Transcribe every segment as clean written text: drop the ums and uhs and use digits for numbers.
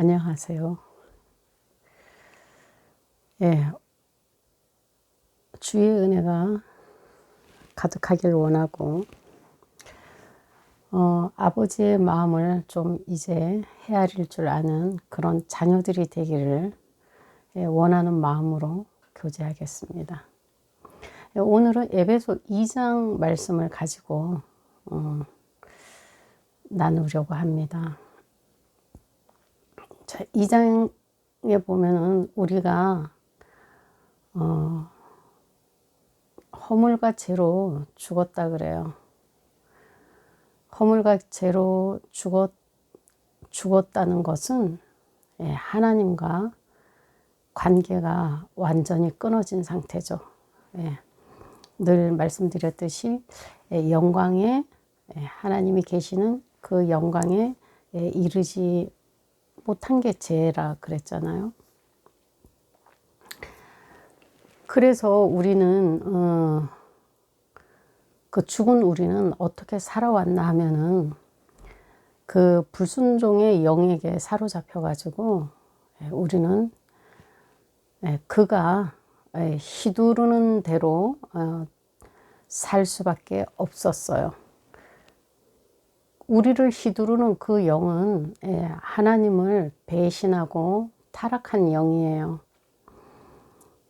안녕하세요. 예, 주의 은혜가 가득하길 원하고, 아버지의 마음을 좀 이제 헤아릴 줄 아는 그런 자녀들이 되기를 원하는 마음으로 교제하겠습니다. 오늘은 에베소 2장 말씀을 가지고 나누려고 합니다. 자, 2장에 보면은 우리가 허물과 죄로 죽었다 그래요. 허물과 죄로 죽었다는 것은 하나님과 관계가 완전히 끊어진 상태죠. 늘 말씀드렸듯이 영광에 하나님이 계시는 그 영광에 이르지 못한 게 죄라 그랬잖아요. 그래서 우리는 그 죽은 우리는 어떻게 살아왔나 하면은 그 불순종의 영에게 사로잡혀 가지고 우리는 그가 휘두르는 대로 살 수밖에 없었어요. 우리를 휘두르는 그 영은 하나님을 배신하고 타락한 영이에요.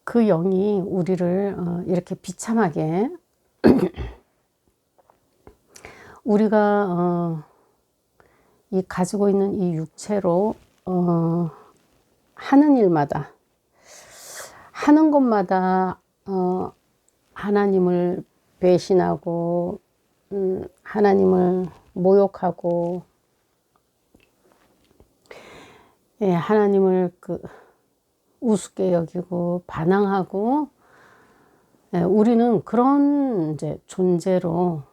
그 영이 우리를 이렇게 비참하게 우리가 이 가지고 있는 이 육체로 하는 일마다 하는 것마다 하나님을 배신하고 하나님을 모욕하고 하나님을 우습게 여기고 반항하고 우리는 그런 이제 존재로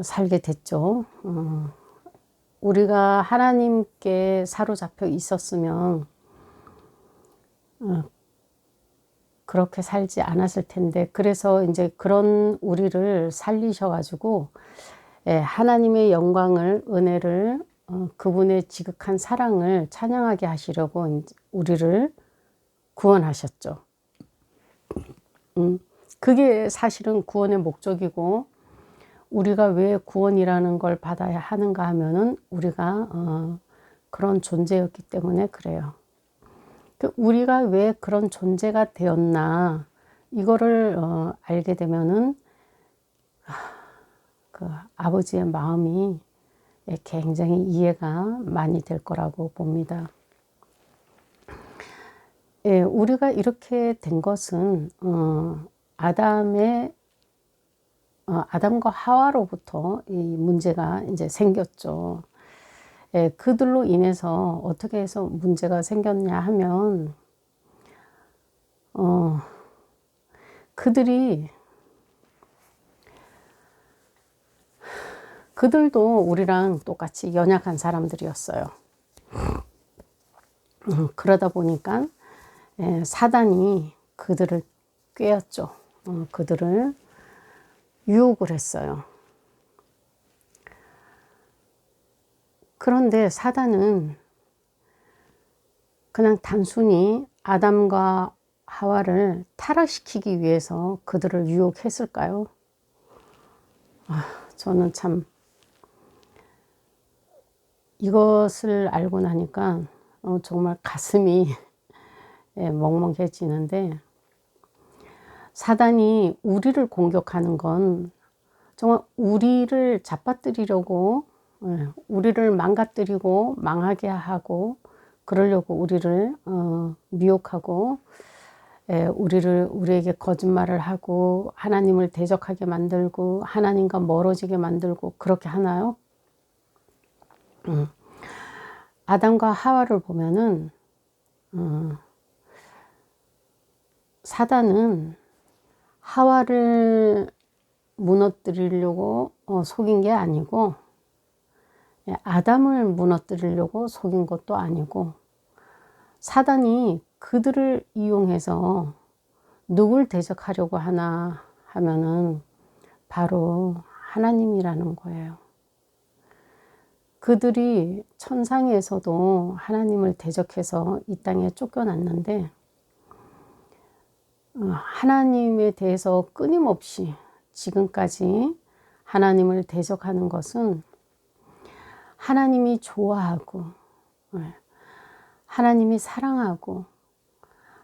살게 됐죠. 우리가 하나님께 사로잡혀 있었으면 그렇게 살지 않았을 텐데, 그래서 이제 그런 우리를 살리셔가지고 하나님의 영광을, 은혜를, 그분의 지극한 사랑을 찬양하게 하시려고 우리를 구원하셨죠. 그게 사실은 구원의 목적이고, 우리가 왜 구원이라는 걸 받아야 하는가 하면은 우리가 그런 존재였기 때문에 그래요. 우리가 왜 그런 존재가 되었나 이거를 알게 되면은 그 아버지의 마음이 굉장히 이해가 많이 될 거라고 봅니다. 우리가 이렇게 된 것은 아담과 하와로부터 이 문제가 이제 생겼죠. 그들로 인해서 어떻게 해서 문제가 생겼냐 하면 그들도 우리랑 똑같이 연약한 사람들이었어요. 그러다 보니까 사단이 그들을 꿰었죠. 그들을 유혹을 했어요. 그런데 사단은 그냥 단순히 아담과 하와를 타락시키기 위해서 그들을 유혹했을까요? 저는 참 이것을 알고 나니까 정말 가슴이 먹먹해지는데, 사단이 우리를 공격하는 건 정말 우리를 잡아뜨리려고, 우리를 망가뜨리고 망하게 하고 그러려고 우리를 미혹하고 우리에게 거짓말을 하고 하나님을 대적하게 만들고 하나님과 멀어지게 만들고 그렇게 하나요? 아담과 하와를 보면은 사단은 하와를 무너뜨리려고 속인 게 아니고, 아담을 무너뜨리려고 속인 것도 아니고, 사단이 그들을 이용해서 누굴 대적하려고 하나 하면은 바로 하나님이라는 거예요. 그들이 천상에서도 하나님을 대적해서 이 땅에 쫓겨났는데 하나님에 대해서 끊임없이 지금까지 하나님을 대적하는 것은 하나님이 좋아하고 하나님이 사랑하고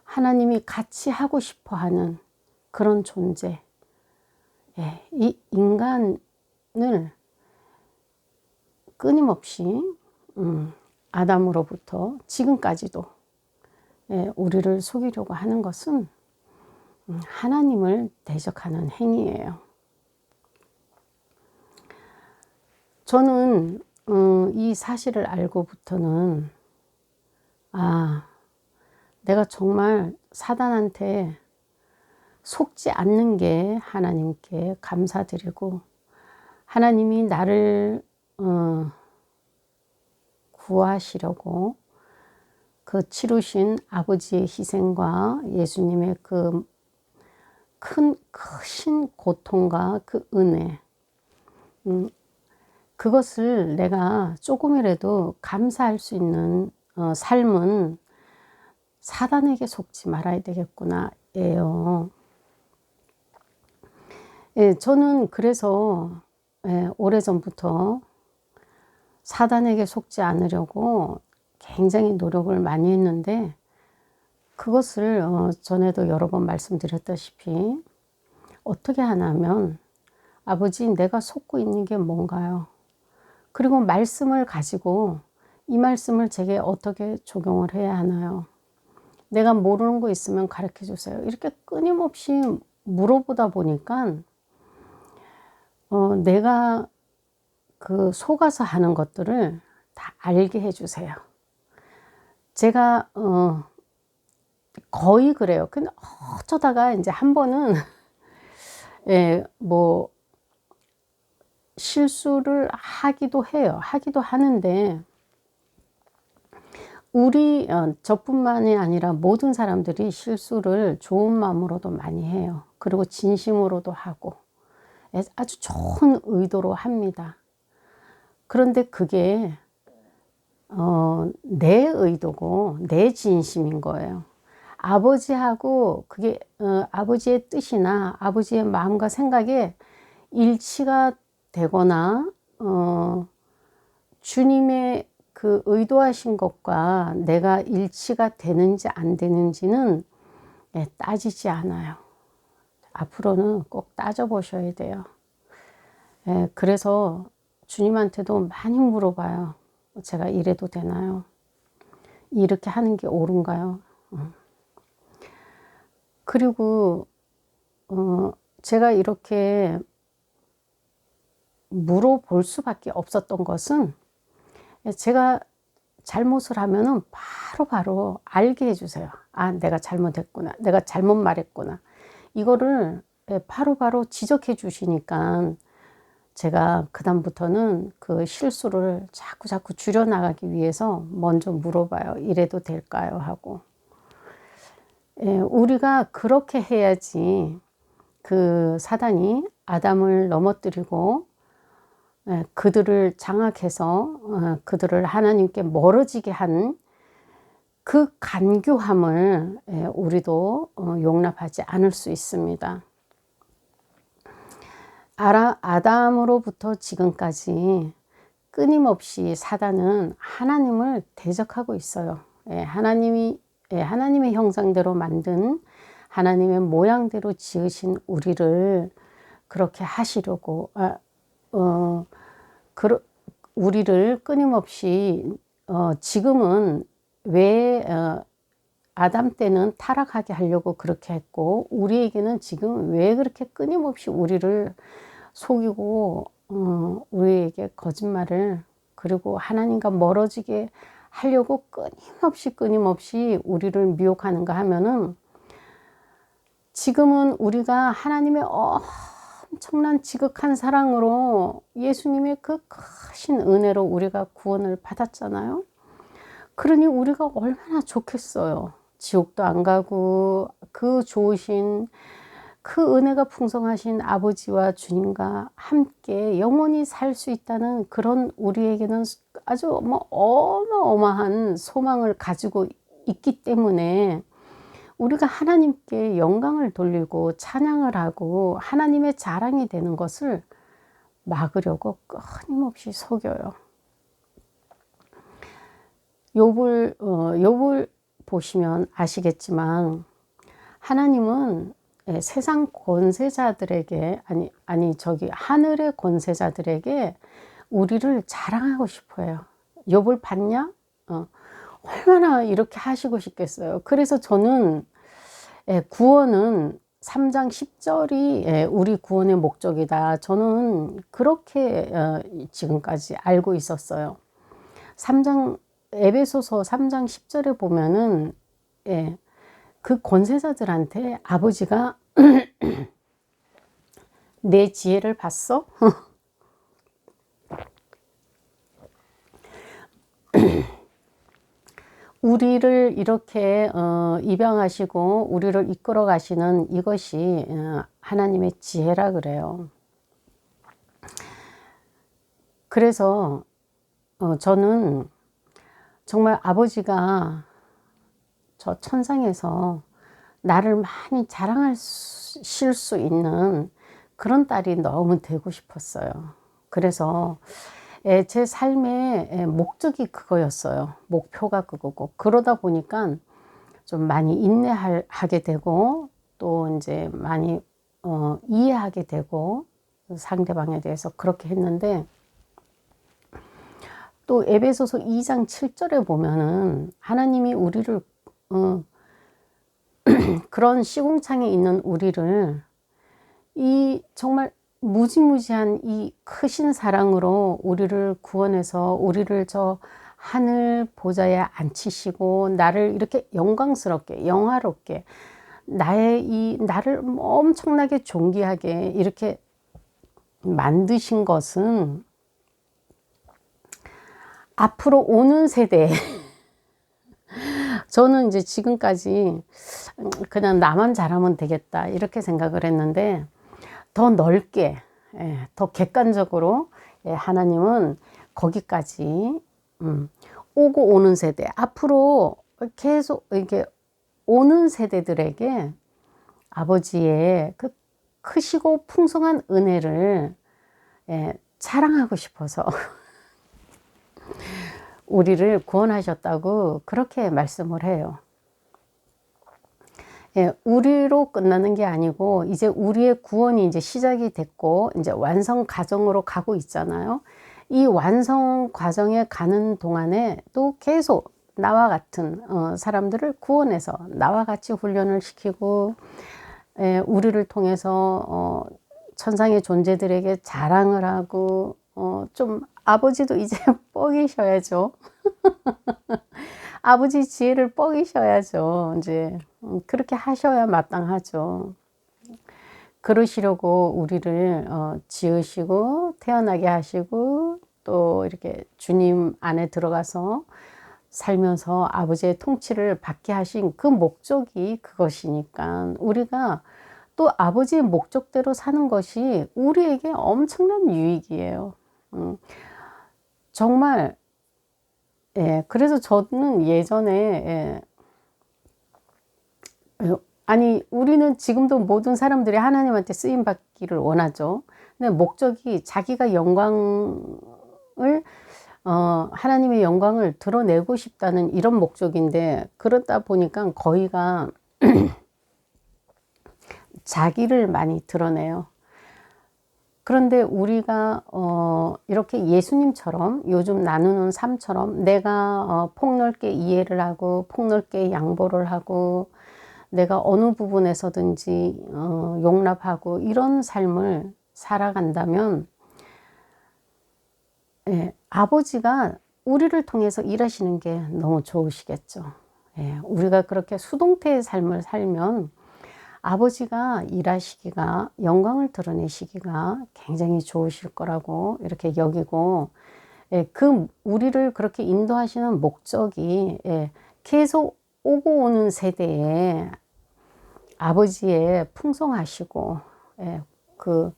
하나님이 같이 하고 싶어 하는 그런 존재, 이 인간을 끊임없이 아담으로부터 지금까지도 우리를 속이려고 하는 것은 하나님을 대적하는 행위예요. 저는 이 사실을 알고부터는 내가 정말 사단한테 속지 않는 게 하나님께 감사드리고 하나님이 나를 구하시려고 그 치루신 아버지의 희생과 예수님의 그 크신 고통과 그 은혜, 그것을 내가 조금이라도 감사할 수 있는 삶은 사단에게 속지 말아야 되겠구나 예요. 저는 그래서 오래전부터 사단에게 속지 않으려고 굉장히 노력을 많이 했는데 그것을 전에도 여러 번 말씀드렸다시피 어떻게 하냐면 아버지 내가 속고 있는 게 뭔가요? 그리고 말씀을 가지고 이 말씀을 제게 어떻게 적용을 해야 하나요? 내가 모르는 거 있으면 가르쳐 주세요. 이렇게 끊임없이 물어보다 보니까 내가 그 속아서 하는 것들을 다 알게 해주세요. 제가 거의 그래요. 근데 어쩌다가 이제 한 번은 뭐 실수를 하기도 해요. 하기도 하는데 우리 저뿐만이 아니라 모든 사람들이 실수를 좋은 마음으로도 많이 해요. 그리고 진심으로도 하고 아주 좋은 의도로 합니다. 그런데 그게 내 의도고 내 진심인 거예요. 아버지하고 그게 아버지의 뜻이나 아버지의 마음과 생각에 일치가 되거나 주님의 그 의도하신 것과 내가 일치가 되는지 안 되는지는 따지지 않아요. 앞으로는 꼭 따져보셔야 돼요. 그래서 주님한테도 많이 물어봐요. 제가 이래도 되나요? 이렇게 하는 게 옳은가요? 그리고 제가 이렇게 물어볼 수밖에 없었던 것은 제가 잘못을 하면은 바로 알게 해주세요. 내가 잘못했구나. 내가 잘못 말했구나. 이거를 바로 지적해 주시니까 제가 그다음부터는 그 실수를 자꾸 줄여나가기 위해서 먼저 물어봐요. 이래도 될까요? 하고. 우리가 그렇게 해야지 그 사단이 아담을 넘어뜨리고 그들을 장악해서 그들을 하나님께 멀어지게 한 그 간교함을 우리도 용납하지 않을 수 있습니다. 아담으로부터 지금까지 끊임없이 사단은 하나님을 대적하고 있어요. 하나님의 형상대로 만든 하나님의 모양대로 지으신 우리를 그렇게 하시려고 우리를 끊임없이 지금은 왜 아담 때는 타락하게 하려고 그렇게 했고 우리에게는 지금 왜 그렇게 끊임없이 우리를 속이고 우리에게 거짓말을 그리고 하나님과 멀어지게 하려고 끊임없이 우리를 미혹하는가 하면은 지금은 우리가 하나님의 엄청난 지극한 사랑으로 예수님의 그 크신 은혜로 우리가 구원을 받았잖아요. 그러니 우리가 얼마나 좋겠어요. 지옥도 안 가고 그 좋으신 그 은혜가 풍성하신 아버지와 주님과 함께 영원히 살 수 있다는 그런 우리에게는 아주 뭐 어마어마한 소망을 가지고 있기 때문에 우리가 하나님께 영광을 돌리고 찬양을 하고 하나님의 자랑이 되는 것을 막으려고 끊임없이 속여요. 욥을 보시면 아시겠지만 하나님은 세상 권세자들에게 저기 하늘의 권세자들에게 우리를 자랑하고 싶어요. 욥을 봤냐? 얼마나 이렇게 하시고 싶겠어요. 그래서 저는 구원은 3장 10절이 우리 구원의 목적이다. 저는 그렇게 지금까지 알고 있었어요. 에베소서 3장 10절에 보면은 그 권세자들한테 아버지가 내 지혜를 봤어? 우리를 이렇게 입양하시고 우리를 이끌어 가시는 이것이 하나님의 지혜라 그래요. 그래서 저는 정말 아버지가 저 천상에서 나를 많이 자랑하실 수 있는 그런 딸이 너무 되고 싶었어요. 그래서 제 삶의 목적이 그거였어요. 목표가 그거고. 그러다 보니까 좀 많이 인내하게 되고 또 이제 많이 이해하게 되고 상대방에 대해서 그렇게 했는데, 또 에베소서 2장 7절에 보면은 하나님이 우리를 그런 시궁창에 있는 우리를 이 정말 무지무지한 이 크신 사랑으로 우리를 구원해서 우리를 저 하늘 보좌에 앉히시고 나를 이렇게 영광스럽게 영화롭게 나를 엄청나게 존귀하게 이렇게 만드신 것은 앞으로 오는 세대에 저는 이제 지금까지 그냥 나만 잘하면 되겠다 이렇게 생각을 했는데, 더 넓게 더 객관적으로 하나님은 거기까지 오고 오는 세대, 앞으로 계속 이렇게 오는 세대들에게 아버지의 그 크시고 풍성한 은혜를 자랑하고 싶어서 우리를 구원하셨다고 그렇게 말씀을 해요. 우리로 끝나는 게 아니고 이제 우리의 구원이 이제 시작이 됐고 이제 완성 과정으로 가고 있잖아요. 이 완성 과정에 가는 동안에 또 계속 나와 같은 사람들을 구원해서 나와 같이 훈련을 시키고 우리를 통해서 천상의 존재들에게 자랑을 하고 좀 아버지도 이제 뻐기셔야죠. 아버지 지혜를 뻐기셔야죠. 이제 그렇게 하셔야 마땅하죠. 그러시려고 우리를 지으시고 태어나게 하시고 또 이렇게 주님 안에 들어가서 살면서 아버지의 통치를 받게 하신 그 목적이 그것이니까 우리가 또 아버지의 목적대로 사는 것이 우리에게 엄청난 유익이에요. 정말 그래서 저는 예전에 우리는 지금도 모든 사람들이 하나님한테 쓰임 받기를 원하죠. 근데 목적이 자기가 영광을 하나님의 영광을 드러내고 싶다는 이런 목적인데, 그러다 보니까 거의가 자기를 많이 드러내요. 그런데 우리가 이렇게 예수님처럼 요즘 나누는 삶처럼 내가 폭넓게 이해를 하고 폭넓게 양보를 하고 내가 어느 부분에서든지 용납하고 이런 삶을 살아간다면 아버지가 우리를 통해서 일하시는 게 너무 좋으시겠죠. 우리가 그렇게 수동태의 삶을 살면 아버지가 일하시기가, 영광을 드러내시기가 굉장히 좋으실 거라고 이렇게 여기고, 그 우리를 그렇게 인도하시는 목적이 계속 오고 오는 세대에 아버지의 풍성하시고 그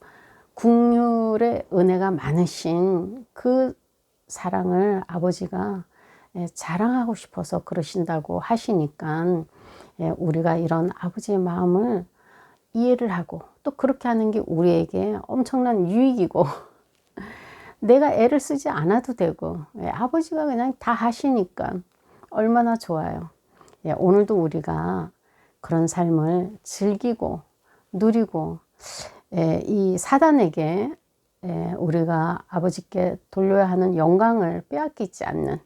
국률의 은혜가 많으신 그 사랑을 아버지가 자랑하고 싶어서 그러신다고 하시니까 우리가 이런 아버지의 마음을 이해를 하고 또 그렇게 하는 게 우리에게 엄청난 유익이고 내가 애를 쓰지 않아도 되고 아버지가 그냥 다 하시니까 얼마나 좋아요. 오늘도 우리가 그런 삶을 즐기고 누리고 이 사단에게 우리가 아버지께 돌려야 하는 영광을 빼앗기지 않는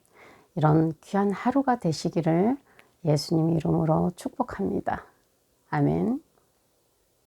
이런 귀한 하루가 되시기를 예수님 이름으로 축복합니다. 아멘.